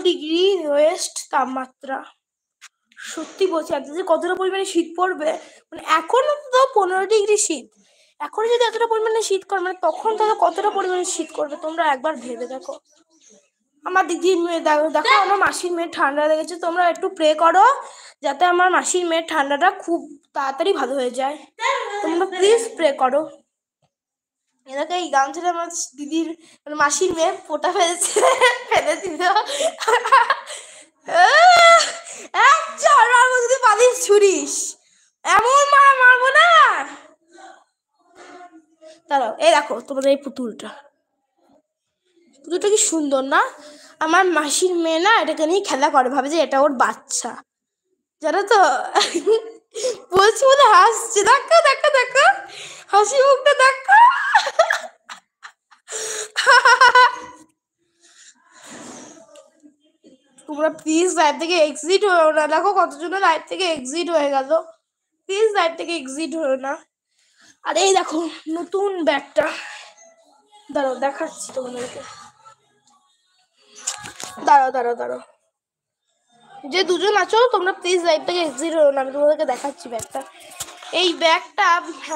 Degree West তাপমাত্রা। সত্যি বলছি আজকে যে কতটা পরিমাণে শীত পড়বে, মানে এখন তো 15 ডিগ্রি শীত, এখন যদি এতটা পরিমাণে শীত করে মানে তখন তাহলে কতটা পরিমাণে শীত করবে তোমরা একবার ভেবে দেখো। আমার দিদির মেয়ে দেখো, আমার মাসির মেয়ের ঠান্ডা লেগেছে, তোমরা একটু প্রে করো যাতে আমার মাসির মেয়ের ঠান্ডাটা খুব তাড়াতাড়ি ভালো হয়ে যায়, তোমরা প্লিজ প্রে করো। এলাকায় এই গান ছেড়ে আমার দিদির মানে মাসির মেয়ে ফোঁটা ফেলে দিল। যদি পালিস ছুরিস এমন মারবো না। দাঁড়াও, এই দেখো তোমাদের এই পুতুলটা কি সুন্দর না? আমার মাসির মেয়ে না এটাকে নিয়ে খেলা করে, ভাবে যে এটা ওর বাচ্চা, জানো তো। বলছি বলে হাসছে, দেখো দেখো দেখো হাসি মুখটা দেখো। তোমরা প্লিজ লাইভ থেকে এক্সিট হয়েও না, দেখো কতজন লাইভ থেকে এক্সিট হয়ে গেল, প্লিজ লাইভ থেকে এক্সিট হয়েও না। আর এই দেখো নতুন ব্যাগটা, দাঁড়াও দেখাচ্ছি তোমাদেরকে, দাঁড়াও যে দুজন আছো তোমরা প্লিজ লাইভ থেকে এক্সিট হয়েও না, আমি তোমাদেরকে দেখাচ্ছি ব্যাগটা। এই ব্যাগটা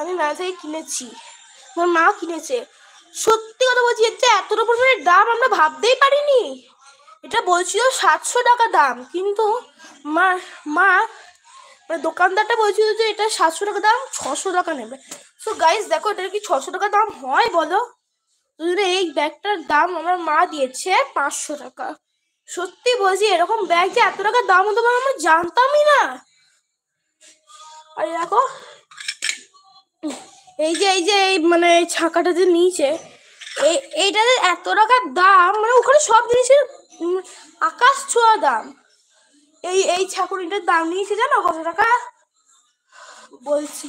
আমি মেলা থেকে কিনেছি, আমার মা কিনেছে। সত্যি কথা বলছি, এর যে এতটা পরিমাণে দাম আমরা ভাবতেই পারিনি। এটা বলছিল 700 টাকা দাম, কিন্তু মা মানে দোকানদারটা বলছিল যে এটা 700 টাকা দাম, 600 টাকা নেবে। সো গাইস দেখো, এটার কি 600 টাকা দাম হয় বলো? এই ব্যাগটার দাম আমার মা দিয়েছে 500 টাকা। সত্যি বলছি, এরকম ব্যাগ যে এত টাকা দাম হতে পারে আমরা জানতামই না। আর দেখো এই যে এই মানে ছাকাটা যে নিচে, এইটাতে এত টাকার দাম, মানে ওখানে সব জিনিসের আকাশ ছোঁয়া দাম। এই ছাকুনিটার দাম নিয়েছে জানো কত টাকা? বলছি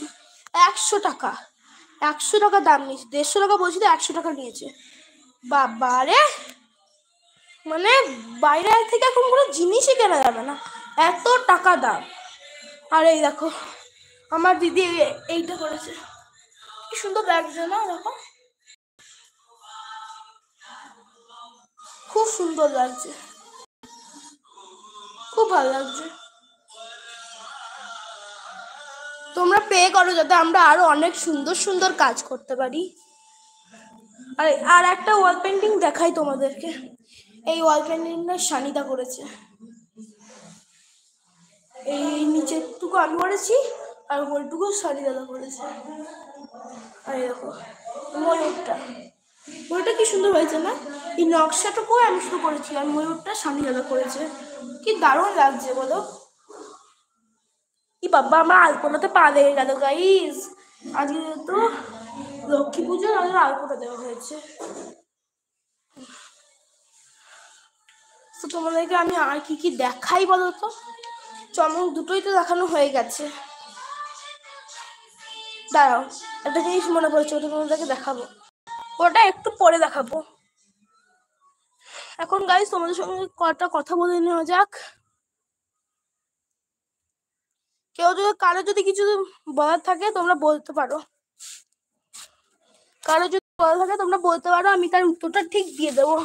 100 টাকা, 100 টাকা দাম নিয়েছে, 150 টাকা বলছি তো 100 টাকা নিয়েছে। বাবা রে, মানে বাইরে থেকে এখন কোনো জিনিসই কেনা যাবে না, এত টাকা দাম। আর এই দেখো আমার দিদি এইটা করেছে, কি সুন্দর লাগছে না? দেখো খুব সুন্দর লাগছে, খুব ভালো লাগছে। তোমরা প্রে করো যাতে আমরা আরো অনেক সুন্দর সুন্দর কাজ করতে পারি। আর একটা ওয়াল পেন্টিং দেখাই তোমাদেরকে, এই ওয়াল পেন্টিংটা সানিদা করেছে। এই নিচেরটুকু আমি করেছি আর উপরটুকু সানিদা করেছে। আর দেখো ময়ূরটা কি সুন্দর হয়েছে না? এই নকশাটুকু আমি শুরু করেছি আর ময়ূরটা সানিদা করেছে, কি দারুণ লাগছে বলো। কি বাবা, আমার আলপনাতে পা লেগে গেল গাইস। আজকে যেহেতু লক্ষ্মী পুজো, আমাদের আলপনা দেওয়া হয়েছে। তো তোমাদেরকে আমি আর কি দেখাই বলো তো? চমক দুটোই তো দেখানো হয়ে গেছে। দাঁড়াও, একটা জিনিস মনে পড়ছে, ওটা তোমাদেরকে দেখাবো, ওটা একটু পরে দেখাবো। এখন গাইস তোমাদের সঙ্গে কটা কথা বলে নেওয়া যাক। কারো যদি কিছু বলার থাকে তোমরা বলতে পারো, আমি তার উত্তরটা ঠিক দিয়ে দেবো।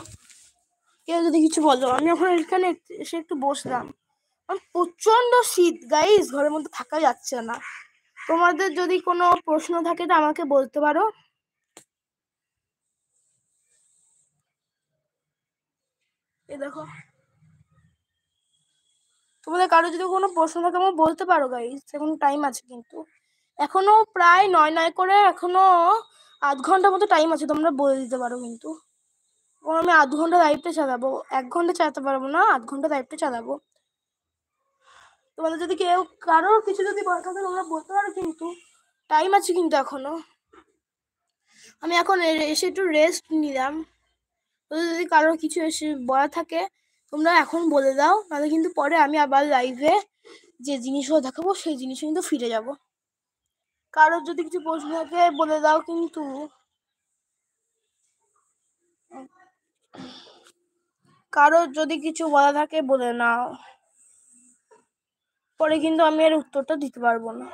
কেউ যদি কিছু বলো, আমি এখন এখানে এসে একটু বসলাম, প্রচন্ড শীত গাইস, ঘরের মধ্যে থাকা যাচ্ছে না। তোমাদের যদি কোনো প্রশ্ন থাকে তো আমাকে বলতে পারো। এই দেখো, তোমাদের কারো যদি কোনো প্রশ্ন থাকে আমাকে বলতে পারো গাইস, এখন টাইম আছে, কিন্তু এখনো প্রায় 9 করে, এখনো আধ ঘন্টার মতো টাইম আছে, তোমরা বলে দিতে পারো। কিন্তু আমি আধ ঘন্টা লাইভটা চালাবো, 1 ঘন্টা চালাতে পারবো না, আধ ঘন্টা লাইভটা চালাবো। তোমাদের যদি কারো কিছু যদি বলার থাকে তোমরা বলতে পারো, কিন্তু টাইম আছে কিন্তু এখনো। আমি এখন এসে একটু রেস্ট নিলাম, যদি কারো কিছু এসে বলা থাকে তোমরা এখন বলে দাও, নাহলে কিন্তু পরে আমি আবার লাইভে যে জিনিসগুলো দেখাবো সেই জিনিসে কিন্তু ফিরে যাব। কারোর যদি কিছু প্রশ্ন থাকে বলে দাও, কিন্তু কারোর যদি কিছু বলা থাকে বলে নাও, পরে কিন্তু আমি এর উত্তরটা দিতে পারবো না।